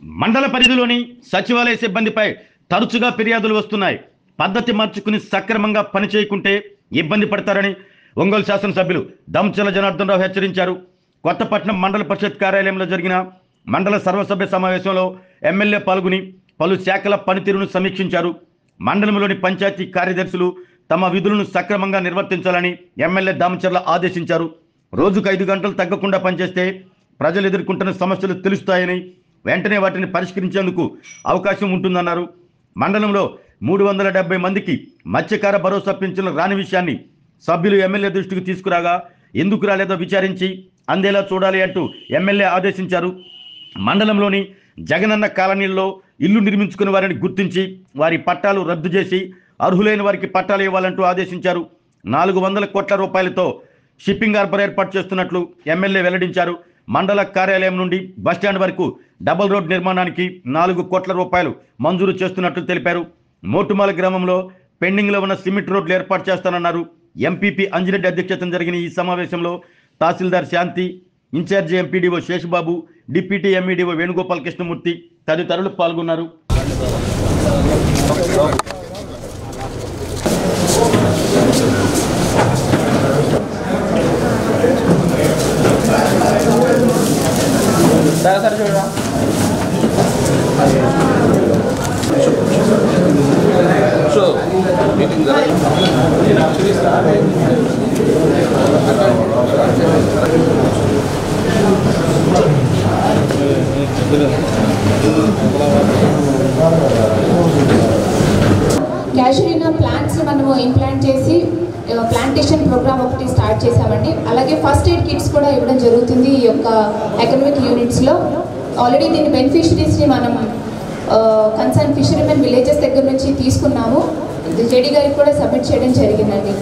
మండల పరిధిలోని సచివాలయ సిబ్బందిపై తరచుగా ఫిర్యాదులు వస్తున్నాయి. పద్ధతి మార్చుకుని సక్రమంగా పనిచేయకుంటే ఇబ్బంది పడతారని ఒంగోలు శాసనసభ్యులు దంచల జనార్దన్ రావు హెచ్చరించారు. కొత్తపట్నం మండల పరిషత్ కార్యాలయంలో జరిగిన మండల సర్వసభ్య సమావేశంలో ఎమ్మెల్యే పాల్గొని పలు శాఖల పనితీరును సమీక్షించారు. మండలంలోని పంచాయతీ కార్యదర్శులు తమ విధులను సక్రమంగా నిర్వర్తించాలని ఎమ్మెల్యే దామచర్ల ఆదేశించారు. రోజుకు 5 గంటలు తగ్గకుండా పనిచేస్తే ప్రజలు ఎదుర్కొంటున్న సమస్యలు తెలుస్తాయని, వెంటనే వాటిని పరిష్కరించేందుకు అవకాశం ఉంటుందన్నారు. మండలంలో 370 మందికి మత్స్యకార భరోసా పింఛన్లు రాని విషయాన్ని సభ్యులు ఎమ్మెల్యే దృష్టికి తీసుకురాగా ఎందుకు రాలేదో విచారించి అందేలా చూడాలి అంటూ ఎమ్మెల్యే ఆదేశించారు. మండలంలోని జగనన్న కాలనీల్లో ఇల్లు నిర్మించుకునే వారిని గుర్తించి వారి పట్టాలు రద్దు చేసి అర్హులైన వారికి పట్టాలు ఇవ్వాలంటూ ఆదేశించారు. 400 కోట్ల రూపాయలతో షిప్పింగ్ హార్బర్ ఏర్పాటు చేస్తున్నట్లు ఎమ్మెల్యే వెల్లడించారు. మండల కార్యాలయం నుండి బస్టాండ్ వరకు డబుల్ రోడ్ నిర్మాణానికి 4 కోట్ల రూపాయలు మంజూరు చేస్తున్నట్లు తెలిపారు. మోటుమాల గ్రామంలో పెండింగ్లో ఉన్న సిమెంట్ రోడ్లు ఏర్పాటు చేస్తానన్నారు. ఎంపీపీ అంజిరెడ్డి అధ్యక్షతన జరిగిన ఈ సమావేశంలో tahsildar Shanti, in-charge MPDO Seshababu, deputy MEDO Venugopal Krishnamurthy తదితరులు పాల్గొన్నారు. క్యాషురీనా ప్లాంట్స్ మనము ఇంప్లాంట్ చేసి ప్లాంటేషన్ ప్రోగ్రామ్ ఒకటి స్టార్ట్ చేసామండి. అలాగే ఫస్ట్ ఎయిడ్ కిట్స్ కూడా ఇవ్వడం జరుగుతుంది ఈ యొక్క ఎకనామిక్ యూనిట్స్లో. ఆల్రెడీ దీని బెనిఫిషరీస్ని మనం కన్సర్న్ ఫిషరీమెన్ విలేజెస్ దగ్గర నుంచి తీసుకున్నాము. జేడీ గారికి కూడా సబ్మిట్ చేయడం జరిగిందండి.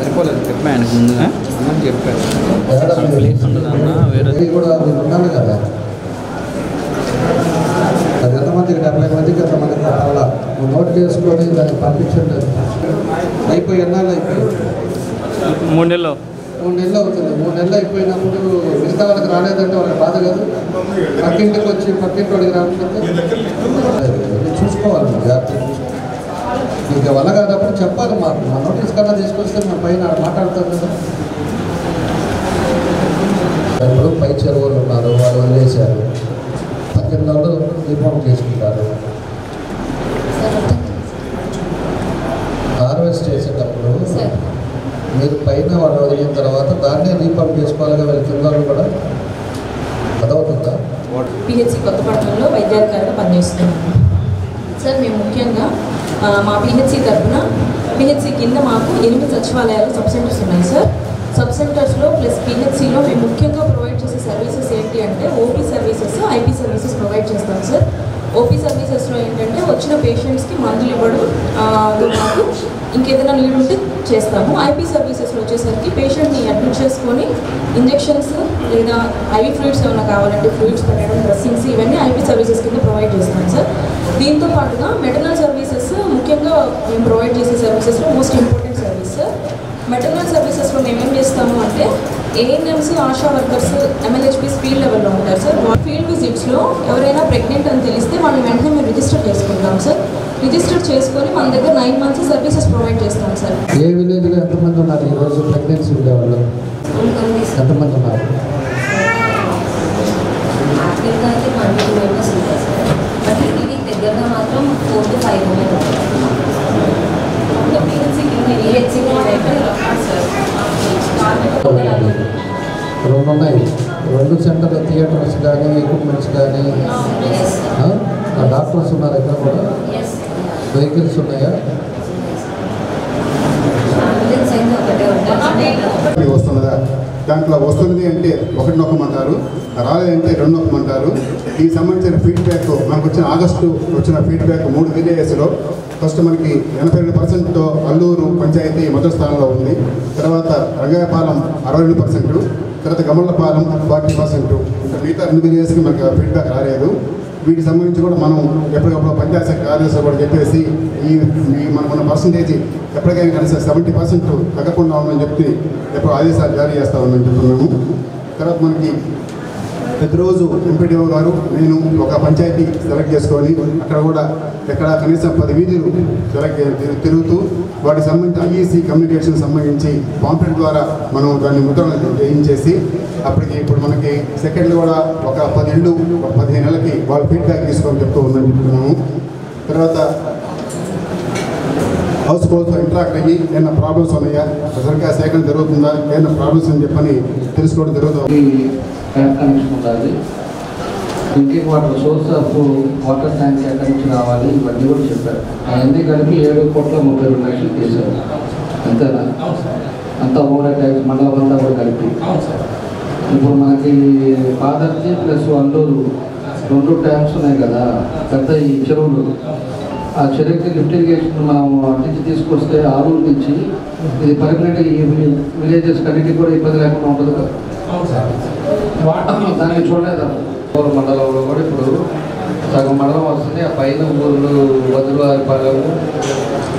సరిపోలేదు చెప్పాను ముందుగా చెప్పాను వేరే కూడా ఉన్నాను కదా. అది ఎంతమందికి 70 మందికి ఎంతమందికి అలా నోట్ చేసుకొని దాన్ని పంపించండి. అయిపోయి ఎన్నాళ్ళు అయిపోయి 3 నెలలు అవుతుంది. 3 నెలలు అయిపోయినప్పుడు మిగతా వాళ్ళకి రాలేదంటే వాళ్ళకి బాధ కాదు. పక్కింటికి వచ్చి పక్కింటి వాడికి రాకపోతే చూసుకోవాలి. జాగ్రత్తగా ఇంకా వల్ల కాదప్పుడు చెప్పాలి. మాకు మా నోటీస్ కన్నా తీసుకొస్తే మేము పైన మాట్లాడతాం కదా. ఇప్పుడు పై చెరువులు ఉన్నారు, వాళ్ళు వదిలేశారు. పక్కన వాళ్ళు రిఫార్మ్ చేసుకుంటారు. హార్వెస్ట్ చేసేటప్పుడు మీరు పైన వాళ్ళు వదిలిన తర్వాత దాన్నే రీఫార్మ్ చేసుకోవాలిగా. వీళ్ళ కింద కూడా అదవుతుందా? పిహెచ్సి కొత్తపట్నంలో వైద్యాధికారిగా పనిచేస్తున్నాను సార్. మేము ముఖ్యంగా మా పిహెచ్సి తరఫున పిహెచ్సి కింద మాకు 8 సచివాలయాలు సబ్ సెంటర్స్ ఉన్నాయి సార్. సబ్ సెంటర్స్లో ప్లస్ పిహెచ్సిలో మేము ముఖ్యంగా ప్రొవైడ్ చేసే సర్వీసెస్ ఏంటి అంటే OP services, IP services provide చేస్తాం సార్. ఓపీ సర్వీసెస్లో ఏంటంటే వచ్చిన పేషెంట్స్కి మందులు ఇవ్వడం, పాటు ఇంకేదైనా నీడ్ ఉంటే చేస్తాము. ఐపీ సర్వీసెస్లో వచ్చేసరికి పేషెంట్ని అడ్మిట్ చేసుకొని ఇంజెక్షన్స్ లేదా ఐవీ ఫ్లూయిడ్స్ ఏమైనా కావాలంటే ఫ్లూయిడ్స్ పెట్టడం, డ్రెస్సింగ్స్ ఇవన్నీ ఐపీ సర్వీసెస్ కింద ప్రొవైడ్ చేస్తాం సార్. దీంతో పాటుగా మెటర్నల్ సర్వీసెస్ ముఖ్యంగా మేము ప్రొవైడ్ చేసే సర్వీసెస్లో most important service sir. Maternal సర్వీసెస్లో మేము ఏం చేస్తాము అంటే ఏఎన్ఎంస్, ఆశా వర్కర్స్, ఎంఎల్హెచ్పీస్ ఫీల్డ్ లెవెల్లో ఉంటారు సార్. ఫీల్డ్ విజిట్స్లో ఎవరైనా ప్రెగ్నెంట్ అని తెలిస్తే వాళ్ళని వెంటనే మేము రిజిస్టర్ చేసుకుంటాం సార్. రిజిస్టర్ చేసుకొని మన దగ్గర 9 months సర్వీసెస్ ప్రొవైడ్ చేస్తాం సార్. ఏ విలేజ్లో ఎంతమంది ఉన్నారు ఈరోజు ప్రెగ్నెన్సీ ఉండేవాళ్ళు? ఎంతమంది ఉన్నారు? దగ్గరగా మాత్రం 4 to 5 ఉన్నారు. రెండు ఉన్నాయి. 2 సెంటర్ల థియేటర్స్ కానీ ఎక్విప్మెంట్స్ కానీ డాక్టర్స్ ఉన్నారు. ఇక్కడ కూడా వెహికల్స్ ఉన్నాయా? వస్తున్నదా? దాంట్లో వస్తున్నది అంటే 1 నొక్కమంటారు, రాలేదంటే 2 నొక్కమంటారు. ఈ సంబంధించిన ఫీడ్బ్యాక్ మనకు వచ్చిన ఆగస్టు వచ్చిన ఫీడ్బ్యాక్ 3 విలేజెస్లో ఫస్ట్ మనకి 82% అల్లూరు పంచాయతీ మొదటి స్థానంలో ఉంది. తర్వాత రంగాయపాలెం 62%, తర్వాత గమలపాలెం 40%. ఇంకా మిగతా 2 విలేజెస్కి మనకి ఫీడ్బ్యాక్ రాలేదు. వీటికి సంబంధించి కూడా మనం ఎప్పటికప్పుడు పంచాయతీ శాఖ కార్యదర్శి కూడా చెప్పేసి మన పర్సంటేజ్ ఎప్పటికైనా కనీసం 70% తగ్గకుండా ఉందని చెప్పి ఎప్పుడు ఆదేశాలు జారీ చేస్తా ఉందని చెప్తున్నాము. తర్వాత మనకి ప్రతిరోజు ఎంపీడీఓ గారు నేను ఒక పంచాయతీ సెలెక్ట్ చేసుకొని అక్కడ కూడా ఎక్కడ కనీసం 10 వీధులు తిరుగుతూ వాటికి సంబంధించి ఐఈసీ కమ్యూనికేషన్ సంబంధించి పాంప్లెట్ ద్వారా మనం దాన్ని ముద్రణ చేయించేసి అప్పటికి ఇప్పుడు మనకి సెకండ్లు కూడా ఒక 10 ఏళ్ళు 15 నెలలకి వాళ్ళు ఫీడ్బ్యాక్ తీసుకొని చెప్తూ ఉందని చెప్తున్నాము. తర్వాత హౌస్ హోల్స్తో ఇంటరాక్ట్ అయ్యి ఏమైనా ప్రాబ్లమ్స్ ఉన్నాయా, సరిగ్గా సేకరణ జరుగుతుందా, ఏమైనా ప్రాబ్లమ్స్ అని చెప్పని తెలుసుకోవడం జరుగుతుంది. ట్యాంక్ కనెక్షన్ ఉండాలి, drinking water source of water tank ఎక్కడి నుంచి రావాలి, ఇవన్నీ కూడా చెప్పారు. అవన్నీ కలిపి 7,32,00,000 చేశారు. అంతేనా? అంతా ఓవర్ ట్యాంక్స్ మండలం అంతా కూడా కలిపి. ఇప్పుడు మనకి పాదర్జీ ప్లస్ అల్లూరు 2 ట్యాంక్స్ ఉన్నాయి కదా, పెద్ద ఈ చెరువులు. ఆ చెరువుకి లిఫ్ట్ ఇరిగేషన్ మనం నుంచి తీసుకొస్తే ఆలూరు నుంచి ఇది పర్మనెంట్ ఈ విలేజెస్ కన్నిటికి కూడా ఇబ్బంది లేకుండా ఉంటుంది కదా. దాన్ని చూడలేదు. మండలంలో కూడా ఇప్పుడు సగం మండలం వస్తుంది. ఆ పైన ఊళ్ళు వదిలివారిపాలెము,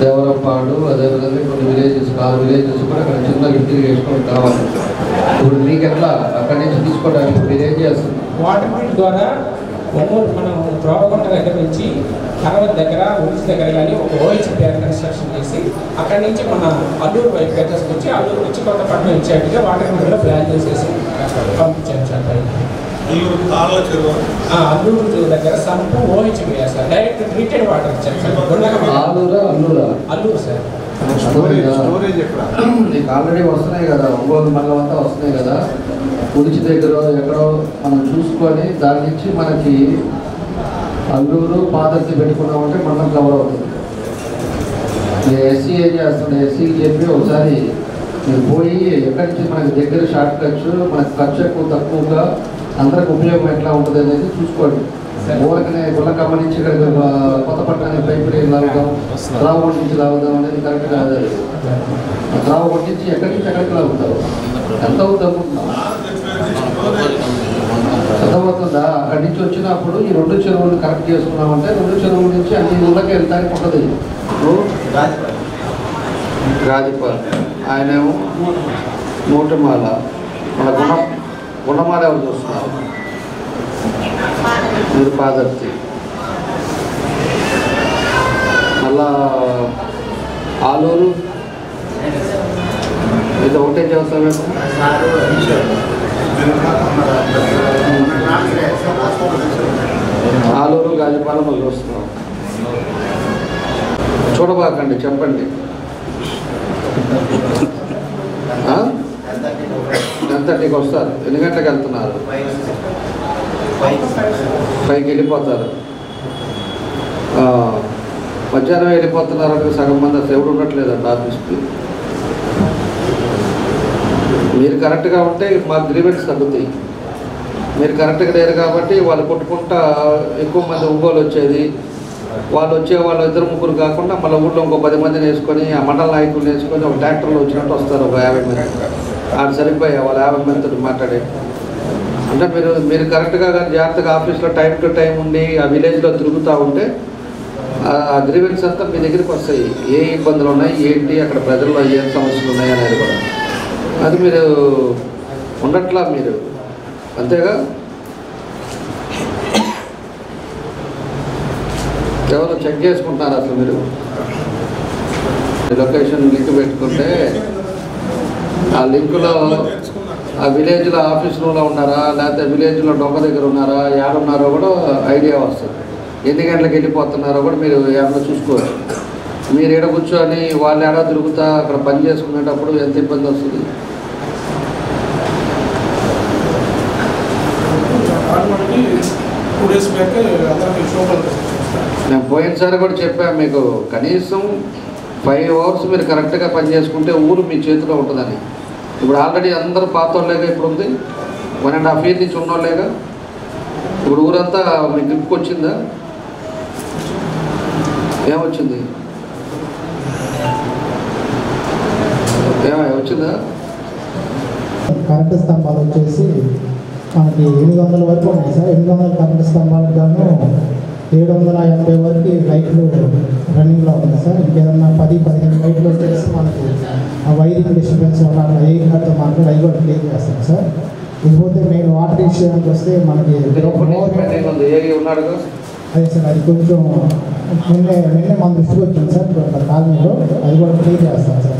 దేవరంపాడు, అదేవిధంగా కొన్ని విలేజెస్ 6 విలేజెస్ కూడా అక్కడ చిన్న లిఫ్ట్ ఇరిగేషన్ కావాలి. ఇప్పుడు మీకు ఎట్లా అక్కడి నుంచి తీసుకోవడానికి మీరు ఏం చేస్తుంది? వాటర్ మీట్ ద్వారా ఒంగోలు మనం త్రోవగుంట దగ్గర నుంచి హరవత్ దగ్గర ఉడిసి దగ్గర కానీ ఒక ఓహెచ్పిఆర్ కన్స్ట్రక్షన్ చేసి అక్కడి నుంచి మన అల్లూరు వైపు తీసుకొచ్చి అల్లూరు వచ్చి కొత్తపట్నం ఇచ్చేట్టుగా వాటర్ మీట్లో ప్లాన్ చేసేసి పంపించాను సార్. అల్లూరు దగ్గర sump OHPR sir direct treated water ఇచ్చారు సార్. అల్లూరు సార్. నీకు ఆల్రెడీ వస్తున్నాయి కదా, ఒంగోలు మండలం అంతా వస్తున్నాయి కదా, ఉడిచి దగ్గర ఎక్కడో మనం చూసుకొని దాని నుంచి మనకి అల్లూరు పాదర్శి పెట్టుకున్నామంటే మండలం కవర్ అవుతుంది. నేను ఎస్సీ ఏం చేస్తుండే, ఎస్సీకి చెప్పి ఒకసారి మీరు పోయి ఎక్కడి నుంచి మనకి దగ్గర షార్ట్ కట్స్, మనకి ఖర్చు ఎక్కువ తక్కువగా అందరికి ఉపయోగం ఎట్లా ఉంటుంది అనేది చూసుకోండి. ఊరికనే గుల్లకమ్మ నుంచి ఇక్కడ కొత్తపట్నానికి పైపు లాగుదాం, రావుగొండ నుంచి లాగుదాం అనేది కరెక్ట్ కాదు. రావుగొండ నుంచి ఎక్కడి నుంచి ఎక్కడికి లాగుతారు, ఎంత అవుతుంది అనుకుంటున్నాం? అర్థమవుతుందా? అక్కడి నుంచి వచ్చినప్పుడు ఈ 2 చెరువులు కరెక్ట్ చేసుకున్నామంటే 2 చెరువుల నుంచి అన్ని ఊళ్ళకి వెళ్తానికి ఉంటుంది. రాజపాల్ ఆయనేమో మూటమాల, మన గుణమాల ఎవరు చూస్తున్నారు? మీరు పాదర్తి. మళ్ళా ఆలూరు ఇది ఒకటే చేస్తాం. ఆలూరు గాజుపాలెం వాళ్ళు వస్తున్నాం. చూడబాకండి, చెప్పండి. 10:30కి వస్తారు. ఎన్ని గంటలకు వెళ్తున్నారు? 5కి వెళ్ళిపోతారు. మధ్యాహ్నం వెళ్ళిపోతున్నారు అంటే సగం మంది అసలు ఎవరు ఉండట్లేదండి ఆఫీస్కి. మీరు కరెక్ట్గా ఉంటే మాకు గ్రీవెన్స్ తగ్గుతాయి. మీరు కరెక్ట్గా లేరు కాబట్టి వాళ్ళు కొట్టుకుంటా ఎక్కువ మంది ఒంగోలు వచ్చేది. వాళ్ళు వచ్చే వాళ్ళు 2-3 కాకుండా మళ్ళీ ఊళ్ళో ఇంకో 10 మందిని వేసుకొని ఆ మండల నాయకులను వేసుకొని ఒక ట్రాక్టర్లో వచ్చినట్టు వస్తారు. ఒక 50 మంది ఆడు సరిపోయా వాళ్ళు 50 మందితో మాట్లాడే. అంటే మీరు కరెక్ట్గా కానీ జాగ్రత్తగా ఆఫీస్లో టైం టు టైం ఉండి ఆ విలేజ్లో తిరుగుతూ ఉంటే ఆ గ్రీవెన్స్ అంతా మీ దగ్గరికి వస్తాయి. ఏ ఇబ్బందులు ఉన్నాయి, ఏంటి, అక్కడ ప్రజల్లో ఏం సమస్యలు ఉన్నాయి అనేది కూడా. అది మీరు ఉండట్లా, మీరు అంతేగా. ఎవరు చెక్ చేసుకుంటున్నారు అసలు? మీరు లొకేషన్ లింక్ పెట్టుకుంటే ఆ లింకులో ఆ విలేజ్లో ఆఫీస్ రూమ్లో ఉన్నారా, లేకపోతే విలేజ్లో డొంగ దగ్గర ఉన్నారా, ఏడున్నారో కూడా ఐడియా వస్తుంది. ఎన్ని గంటలకు వెళ్ళిపోతున్నారో కూడా మీరు ఏమన్నా చూసుకోవచ్చు. మీరు ఎడ కూర్చొని వాళ్ళు ఏడా తిరుగుతా అక్కడ పని చేసుకునేటప్పుడు ఎంత ఇబ్బంది వస్తుంది. నేను పోయినసారి కూడా చెప్పాను మీకు, కనీసం 5 hours మీరు కరెక్ట్గా పని చేసుకుంటే ఊరు మీ చేతిలో ఉంటుందని. ఇప్పుడు ఆల్రెడీ అందరూ పాతోళ్ళేగా ఇప్పుడు ఉంది, 1.5 years నుంచి ఉన్నోళ్ళేగా. ఇప్పుడు ఊరంతా మీ గ్రిప్కి వచ్చిందా? ఏమొచ్చింది? వచ్చిందా? కరెంటు స్తంభాలు వచ్చేసి మనకి 800 వరకు ఉన్నాయి సార్. 800 కరెంటు స్తంభాలకు గాను 780 వరకు లైట్లు రన్నింగ్లో ఉంది సార్. ఇంకేదన్నా 10-15 లైట్లు వచ్చేసి మనకు వైరింగ్ డిస్టర్బెన్స్ వల్ల అట్లా ఏగినట్టు మనకు లైవ్ కూడా క్లియర్ చేస్తాం సార్. ఇకపోతే మెయిన్ వాటర్ విషయానికి వస్తే మనకి అదే సార్, అది కొంచెం నిన్నే మన దృష్టికి వచ్చింది సార్ కాలనీలో, అది కూడా క్లియర్ చేస్తాం సార్.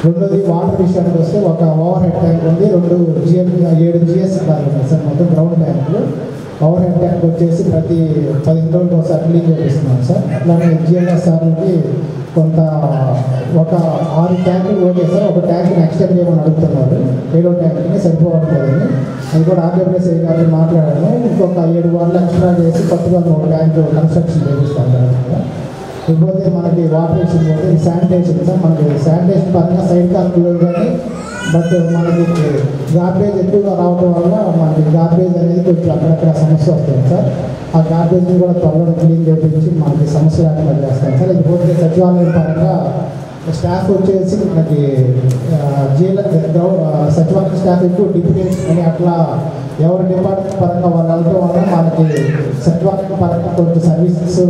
రెండోది వాటర్ విషయానికి వస్తే ఒక ఓవర్ హెడ్ ట్యాంక్ ఉంది, 7 GS కాలు ఉన్నాయి సార్ మొత్తం గ్రౌండ్ ట్యాంకులు. ఓవర్ హెడ్ ట్యాంక్ వచ్చేసి ప్రతి 15 రోజులకు ఒకసారి క్లీన్ చేపిస్తున్నాం సార్. అట్లానే GLS సార్లకి కొంత ఒక 6 ట్యాంకులు ఓకే సార్, ఒక ట్యాంక్ని ఎక్స్టెండ్ చేయమని అడుగుతున్నారు, 7వ ట్యాంక్ని సరిపోవట్లేదని. అది కూడా ఆర్డబ్ల్యూఎస్ఐ గారిని మాట్లాడాను, ఇంకొక 7 వారాలు ఎక్స్ట్రా చేసి కొత్తగా ఒక ట్యాంక్ కన్స్ట్రక్షన్ చేపిస్తాను సార్. ఇకపోతే మనకి వాటర్ విషయం పోతే శానిటేషన్ సార్. మనకి శానిటేషన్ పరంగా సైడ్ కాన్పులు కానీ, బట్ మనకి గార్బేజ్ ఎక్కువగా రావడం వల్ల మనకి గార్బేజ్ అనేది కొంచెం అక్కడక్కడ సమస్య వస్తుంది సార్. ఆ గార్బేజ్ని కూడా త్వరగా క్లీన్ చేయించి మనకి సమస్య లేకుండా చేస్తాం సార్. ఇకపోతే సచివాలయం పరంగా స్టాఫ్ వచ్చేసి మనకి సచివాలయం స్టాఫ్ ఎక్కువ డిప్యూటేషన్ అని అట్లా ఎవరి డిపార్ట్మెంట్ పరంగా వాళ్ళు వెళ్ళడం వల్ల మనకి సచివాలయం పరంగా కొంచెం సర్వీసెస్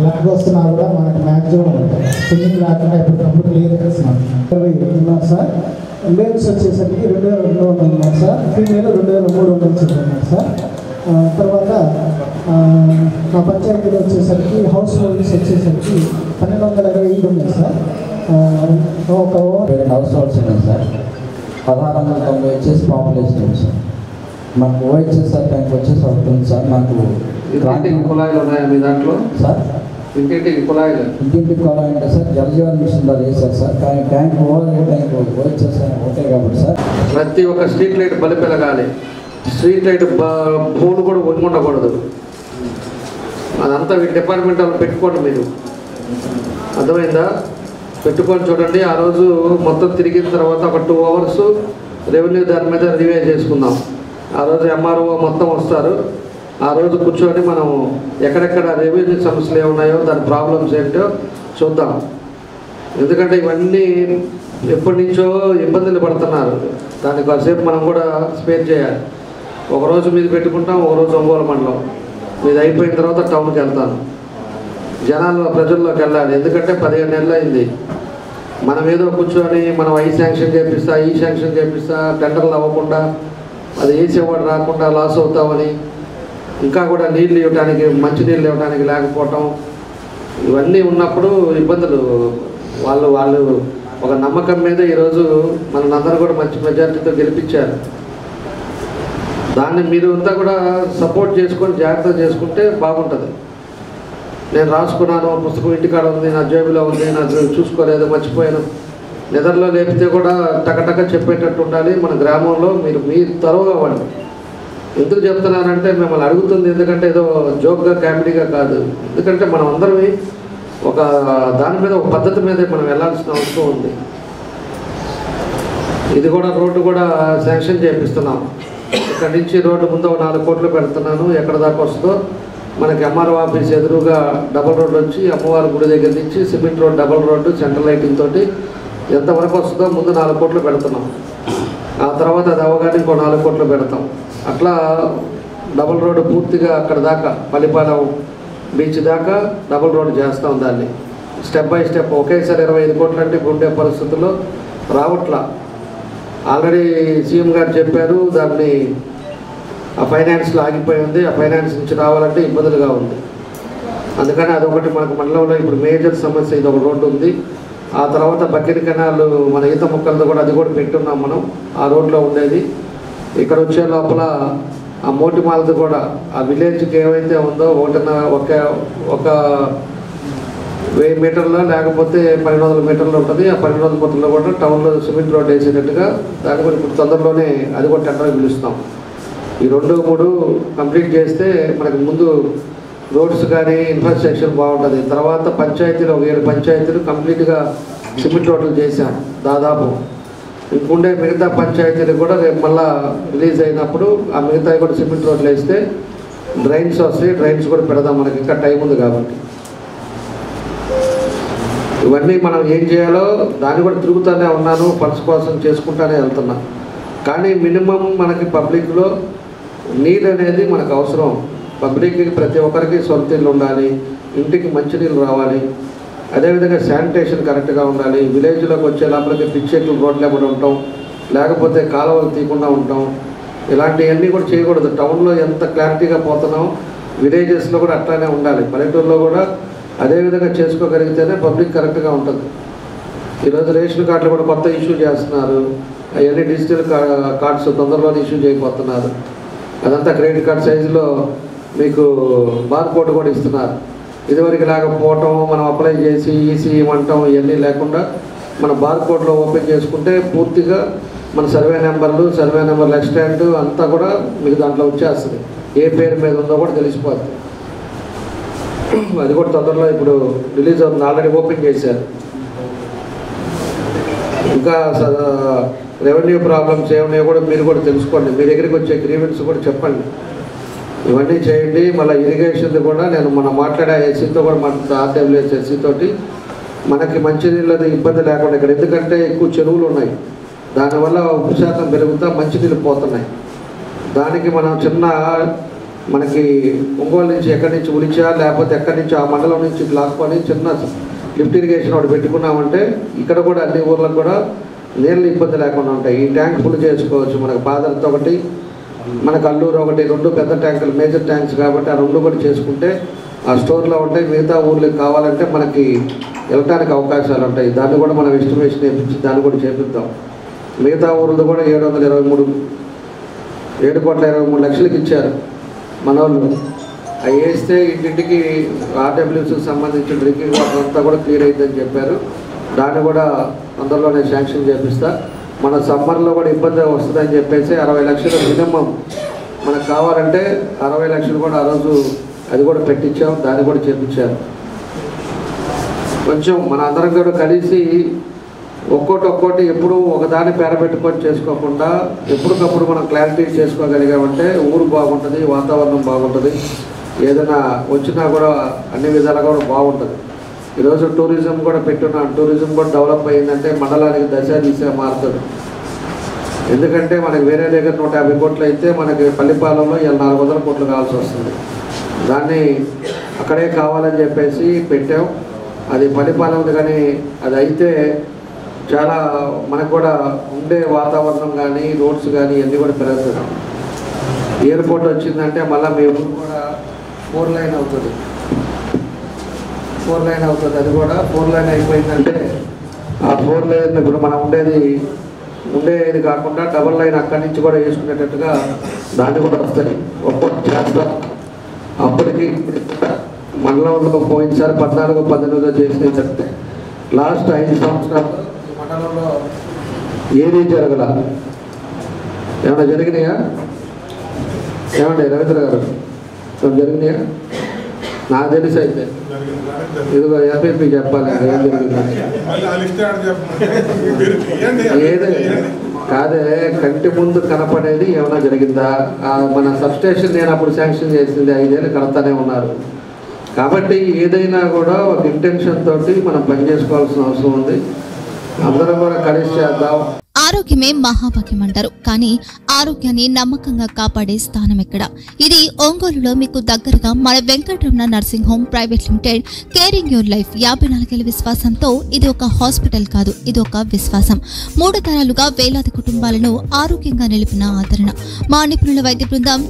లాగ్ వస్తున్నా కూడా మనకి మ్యాక్సిమం పెండింగ్ లేకుండా ఎప్పటికప్పుడు క్లియర్ చేస్తున్నాం ఉన్నారు సార్. మేల్స్ వచ్చేసరికి 2200 ఉన్నారు సార్, ఫీమేల్ 2300 ఉన్నారు సార్. తర్వాత మా పంచాయతీలో వచ్చేసరికి హౌస్ హోల్డ్స్ వచ్చేసరికి 1225 ఉన్నాయి సార్. ఒక హౌస్ హోల్డ్స్ ఉన్నాయి సార్. 1690 వచ్చేసి పాపులేషన్ ఉంది సార్. మాకు ఓహెచ్ఎస్ఆర్ ట్యాంక్ వచ్చేసి అవుతుంది సార్. మాకు కుళాయిలు ఉన్నాయా మీ దాంట్లో సార్? ఇంటింటికి కుళాయిలు అంటే సార్ జలజీవన్ మిషన్ ద్వారా వేశారు సార్. కానీ ట్యాంక్ ఓవర్ ట్యాంక్ ఓహెచ్ఎస్ఆర్ ఒకటే కాబట్టి సార్ ప్రతి ఒక్క స్ట్రీట్ లైట్ బలి పెరగాలి. స్ట్రీట్ లైట్ ఫోన్ కూడా ఉండకూడదు. అదంతా మీ డిపార్ట్మెంట్ వాళ్ళు పెట్టుకోండి, మీరు అర్థమైందా? పెట్టుకొని చూడండి. ఆ రోజు మొత్తం తిరిగిన తర్వాత ఒక 2 hours రెవెన్యూ దాని మీద రివ్యూ చేసుకుందాం. ఆ రోజు MRO మొత్తం వస్తారు. ఆ రోజు కూర్చొని మనం ఎక్కడెక్కడ రెవెన్యూ సమస్యలు ఏమున్నాయో దాని ప్రాబ్లమ్స్ ఏంటో చూద్దాం. ఎందుకంటే ఇవన్నీ ఎప్పటి నుంచో ఇబ్బందులు పడుతున్నారు. దానికి కాసేపు మనం కూడా స్పేర్ చేయాలి. ఒకరోజు మీది పెట్టుకుంటాం, ఒకరోజు ఒంగోలు మండలం మీది అయిపోయిన తర్వాత టౌన్కి వెళ్తాను. ప్రజల్లోకి వెళ్ళాలి. ఎందుకంటే 15 నెలలు అయింది. మనం ఏదో కూర్చొని మనం ఈ శాంక్షన్ చేపిస్తా టెండర్లు అవ్వకుండా అది వేసేవాడు రాకుండా లాస్ అవుతామని, ఇంకా కూడా నీళ్ళు ఇవ్వడానికి మంచినీళ్ళు ఇవ్వడానికి లేకపోవటం, ఇవన్నీ ఉన్నప్పుడు ఇబ్బందులు. వాళ్ళు ఒక నమ్మకం మీద ఈరోజు మనందరూ కూడా మంచి మెజారిటీతో గెలిపించారు. దాన్ని మీరు అంతా కూడా సపోర్ట్ చేసుకొని జాగ్రత్త చేసుకుంటే బాగుంటుంది. నేను రాసుకున్నాను, పుస్తకం ఇంటికాడ ఉంది, నా జేబులో ఉంది, నాకు చూసుకోలేదు, మర్చిపోయాను, నిద్రలో లేపితే కూడా టకటక చెప్పేటట్టు ఉండాలి. మన గ్రామంలో మీరు తరువుగా అవ్వండి. ఎందుకు చెప్తున్నానంటే మిమ్మల్ని అడుగుతుంది ఎందుకంటే ఏదో జోక్గా కామెడీగా కాదు. ఎందుకంటే మనం అందరం ఒక దాని మీద ఒక పద్ధతి మీద మనం వెళ్ళాల్సిన అవసరం ఉంది. ఇది కూడా రోడ్డు కూడా శాంక్షన్ చేపిస్తున్నాం. ఇక్కడ నుంచి రోడ్డు ముందు 4 కోట్లు పెడుతున్నాను. ఎక్కడ దాకా వస్తుందో మనకి MRO ఆఫీస్ ఎదురుగా డబుల్ రోడ్డు వచ్చి అమ్మవారి గుడి దగ్గర నుంచి cement road double road central lighting తోటి ఎంతవరకు వస్తుందో ముందు 4 కోట్లు పెడుతున్నాం. ఆ తర్వాత అది అవగానే ఇంకో 4 కోట్లు పెడతాం. అట్లా డబుల్ రోడ్డు పూర్తిగా అక్కడ దాకా పల్లిపాలెం బీచ్ దాకా డబుల్ రోడ్డు చేస్తాం. దాన్ని స్టెప్ బై స్టెప్ ఒకేసారి 25 కోట్లు అంటే ఉండే పరిస్థితుల్లో రావట్లా. ఆల్రెడీ సీఎం గారు చెప్పారు, దాన్ని ఆ ఫైనాన్స్లో ఆగిపోయి ఉంది. ఆ ఫైనాన్స్ నుంచి రావాలంటే ఇబ్బందులుగా ఉంది. అందుకని అదొకటి మనకు మండలంలో ఇప్పుడు మేజర్ సమస్య. ఇది ఒక రోడ్డు ఉంది. ఆ తర్వాత బకెట్ కెనాల్ మన ఈత మొక్కలతో కూడా అది కూడా పెట్టున్నాం మనం. ఆ రోడ్లో ఉండేది ఇక్కడ వచ్చే లోపల ఆ మోటిమాలది కూడా ఆ విలేజ్కి ఏవైతే ఉందో ఒక 1000 మీటర్లో లేకపోతే 1200 మీటర్లు ఉంటుంది. ఆ 1200 మీటర్లో కూడా టౌన్లో సిమెంట్ రోడ్ వేసేటట్టుగా దాన్ని కూడా ఇప్పుడు తొందరలోనే అది కూడా టెండర్ పిలుస్తాం. ఈ 2-3 కంప్లీట్ చేస్తే మనకి ముందు రోడ్స్ కానీ ఇన్ఫ్రాస్ట్రక్చర్ బాగుంటుంది. తర్వాత పంచాయతీలు ఒక 7 పంచాయతీలు కంప్లీట్గా సిమెంట్ రోడ్లు చేశాం దాదాపు. ఇంకుండే మిగతా పంచాయతీలు కూడా రేపు మళ్ళీ రిలీజ్ అయినప్పుడు ఆ మిగతా కూడా సిమెంట్ రోడ్లు వేస్తే డ్రైన్స్ వస్తాయి. డ్రైన్స్ కూడా పెడదాం, మనకి ఇంకా టైం ఉంది కాబట్టి. ఇవన్నీ మనం ఏం చేయాలో దాన్ని కూడా తిరుగుతూనే ఉన్నాను, ఫండ్స్ కోసం చేసుకుంటూనే వెళ్తున్నా. కానీ మినిమం మనకి పబ్లిక్లో నీరు అనేది మనకు అవసరం. పబ్లిక్కి ప్రతి ఒక్కరికి సొంత ఇల్లు ఉండాలి, ఇంటికి మంచినీళ్ళు రావాలి, అదేవిధంగా శానిటేషన్ కరెక్ట్గా ఉండాలి. విలేజ్లోకి వచ్చే లోపలికి పిచ్చెట్లు రోడ్ల కూడా ఉంటాం, లేకపోతే కాలువలు తీయకుండా ఉంటాం. ఇలాంటివన్నీ కూడా చేయకూడదు. టౌన్లో ఎంత క్లారిటీగా పోతున్నాం, విలేజెస్లో కూడా అట్లానే ఉండాలి. పల్లెటూరులో కూడా అదేవిధంగా చేసుకోగలిగితేనే పబ్లిక్ కరెక్ట్గా ఉంటుంది. ఈరోజు రేషన్ కార్డులు కూడా కొత్త ఇష్యూ చేస్తున్నారు. అవన్నీ డిజిటల్ కార్డ్స్ తొందరలోనే ఇష్యూ చేయబోతున్నారు. అదంతా క్రెడిట్ కార్డ్ సైజులో మీకు బార్కోడ్ కూడా ఇస్తున్నారు. ఇదివరకు లేకపోవటం, మనం అప్లై చేసి ఈసీ ఇవ్వటం ఇవన్నీ లేకుండా మన బార్కోడ్లో ఓపెన్ చేసుకుంటే పూర్తిగా మన సర్వే నెంబర్లు ఎక్స్టెంట్ అంతా కూడా మీకు దాంట్లో వచ్చేస్తుంది. ఏ పేరు మీద ఉందో కూడా తెలిసిపోతుంది. అది కూడా తొందరలో ఇప్పుడు రిలీజ్ అవుతుంది, ఆల్రెడీ ఓపెన్ చేశారు. ఇంకా రెవెన్యూ ప్రాబ్లమ్స్ ఏమన్నాయో కూడా మీరు కూడా తెలుసుకోండి. మీ దగ్గరికి వచ్చే గ్రీవెన్స్ కూడా చెప్పండి. ఇవన్నీ చేయండి. మళ్ళీ ఇరిగేషన్ది కూడా నేను మనం మాట్లాడే ఎస్సీతో కూడా మాట్లాడుతా, ఆర్డబ్ల్యూఎస్ ఎస్సీ తోటి మనకి మంచినీళ్ళది ఇబ్బంది లేకుండా ఇక్కడ. ఎందుకంటే ఎక్కువ చెరువులు ఉన్నాయి, దానివల్ల ఉప్పు శాతం పెరుగుతా మంచినీళ్ళు పోతున్నాయి. దానికి మనం మనకి ఒంగోలు నుంచి ఎక్కడి నుంచి ఉలిచా లేకపోతే ఎక్కడి నుంచి ఆ మండలం నుంచి లాక్కొని చిన్న లిఫ్ట్ ఇరిగేషన్ ఒకటి పెట్టుకున్నామంటే ఇక్కడ కూడా అన్ని ఊర్లకు కూడా నీళ్ళు ఇబ్బంది లేకుండా ఉంటాయి. ఈ ట్యాంక్ ఫుల్ చేసుకోవచ్చు. మనకు పాదలతో ఒకటి, మనకు అల్లూరు ఒకటి, 2 పెద్ద ట్యాంకులు మేజర్ ట్యాంక్స్ కాబట్టి ఆ 2 కూడా చేసుకుంటే ఆ స్టోర్లో ఉంటాయి. మిగతా ఊర్లకు కావాలంటే మనకి వెళ్ళటానికి అవకాశాలు ఉంటాయి. దాన్ని కూడా మనం ఎస్టిమేషన్ వేయించి దాన్ని కూడా చేపిద్దాం. మిగతా ఊర్లు కూడా 723 లక్షలకి ఇచ్చారు మన వాళ్ళు. అవి వేస్తే ఇంటింటికి ఆర్డబ్ల్యూసీకి సంబంధించిన డ్రింకింగ్ వాటర్ అంతా కూడా క్లియర్ అవుతుందని చెప్పారు. దాన్ని కూడా తొందరలోనే శాంక్షన్ చేపిస్తా. మన సమ్మర్లో కూడా ఇబ్బంది వస్తుందని చెప్పేసి 60 లక్షలు మినిమం మనకు కావాలంటే 60 లక్షలు కూడా ఆ రోజు అది కూడా పెట్టించాం, దాన్ని కూడా చేపించారు. కొంచెం మన అందరం కూడా కలిసి ఒక్కోటి ఎప్పుడు ఒకదాన్ని పెట్టుకొని చేసుకోకుండా ఎప్పటికప్పుడు మనం క్లారిటీ చేసుకోగలిగామంటే ఊరు బాగుంటుంది, వాతావరణం బాగుంటుంది, ఏదైనా వచ్చినా కూడా అన్ని విధాలుగా కూడా బాగుంటుంది. ఈరోజు టూరిజం కూడా పెట్టున్నాం. టూరిజం కూడా డెవలప్ అయ్యిందంటే మండలానికి దిశ మారుతుంది. ఎందుకంటే మనకి వేరే దగ్గర 150 కోట్లు అయితే మనకి పల్లిపాలెంలో 400 కోట్లు కావాల్సి వస్తుంది. దాన్ని అక్కడే కావాలని చెప్పేసి పెట్టాం. అది పల్లిపాలెం కానీ అది అయితే చాలా మనకు కూడా ఉండే వాతావరణం కానీ రోడ్స్ కానీ ఇవన్నీ కూడా పెరుగుతుంది. ఎయిర్పోర్ట్ వచ్చిందంటే మళ్ళీ మేము కూడా 4 లైన్ అవుతుంది. అది కూడా 4 లైన్ అయిపోయిందంటే ఆ 4 లైన్ ఇప్పుడు మనం ఉండేది కాకుండా డబల్ లైన్ అక్కడి నుంచి కూడా వేసుకునేటట్టుగా దాన్ని కూడా వస్తాయి. ఒక్కొక్కటి చేస్తాం. అప్పటికి మండలంలో పోయినసారి 14-18 చేసినట్టే లాస్ట్ 5 సంవత్సరాలు మండలంలో ఏది జరగల. ఏమైనా జరిగినాయా? ఏమండి రవీంద్ర గారు జరిగినాయా? నాకు తెలిసి అయితే ఇదిగో ఎంపీ చెప్పాలి ఏం జరిగిందని. కాదే కంటి ముందు కనపడేది ఏమైనా జరిగిందా? మన సబ్స్టేషన్ నేను అప్పుడు శాంక్షన్ చేసింది 5 ఏళ్ళు కడతానే ఉన్నారు. కాబట్టి ఏదైనా కూడా ఒక ఇంటెన్షన్ తోటి మనం పనిచేసుకోవాల్సిన అవసరం ఉంది. అందరం కూడా కలిసి చేద్దాం. ఆరోగ్యమే మహాభాగ్యం అంటారు, కానీ ఆరోగ్యాన్ని నమ్మకంగా కాపాడే స్థానం ఎక్కడ? ఇది ఒంగోలులో మీకు దగ్గరగా మన Venkataramana nursing home private limited caring your life 54 ఏళ్ల విశ్వాసంతో ఇది ఒక హాస్పిటల్ కాదు, ఇది ఒక విశ్వాసం. 3 తరాలుగా వేలాది కుటుంబాలను ఆరోగ్యంగా నిలిపిన ఆదరణ. మా నిపుణుల వైద్య బృందం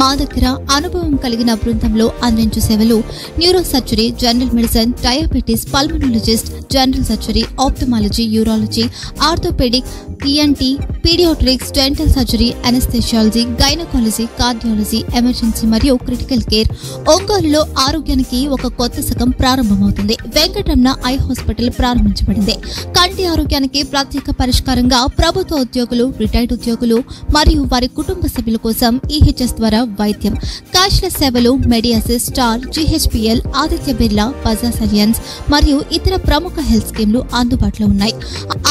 మా దగ్గర అనుభవం కలిగిన బృందంలో అందించే సేవలు neuro surgery, general medicine, diabetes, pulmonologist, general surgery, ophthalmology, urology, orthopaedic, ENT, paediatrics, dental surgery, anaesthesiology, gynaecology, cardiology, emergency మరియు క్రిటికల్ కేర్. ఒంగోలులో ఆరోగ్యానికి ఒక కొత్త శకం ప్రారంభమవుతుంది. వెంకటరమణ ఐ హాస్పిటల్ ప్రారంభించబడింది. కంటి ఆరోగ్యానికి ప్రత్యేక పరిష్కారంగా ప్రభుత్వ ఉద్యోగులు, రిటైర్డ్ ఉద్యోగులు మరియు వారి కుటుంబ సభ్యుల కోసం ఈహెచ్ఎస్ ద్వారా వైద్యం, క్యాష్లెస్ సేవలు, Medi Assist, Star, GHPL, Aditya Birla, Bajaj Allianz మరియు ఇతర ప్రముఖ ప్రముఖ హెల్త్ స్కీమ్లు అందుబాటులో ఉన్నాయి.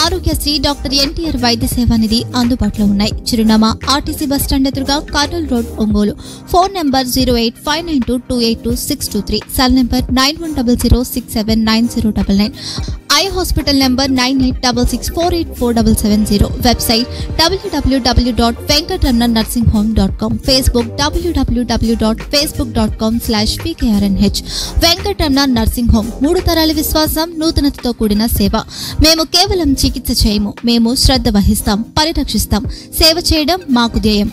ఆరోగ్యశ్రీ, డాక్టర్ ఎన్టీఆర్ వైద్య సేవా నిధి అందుబాటులో ఉన్నాయి. చిరునామా ఆర్టీసీ బస్ స్టాండ్ ఎదురుగా, Kurnool road, Ongole. Phone number 08592282623, cell number 9100679099, eye hospital number 9866484770, website www.venkatramannursing.com, Facebook www.facebook.com/pkrnh. Venkataramana nursing home, 3 తరాల విశ్వాసం, నూతనతతో కూడిన సేవ. మేము కేవలం చికిత్స చేయము, మేము శ్రద్ధ వహిస్తాం, పరిరక్షిస్తాం. సేవ చేయడం మాకు ధ్యేయం.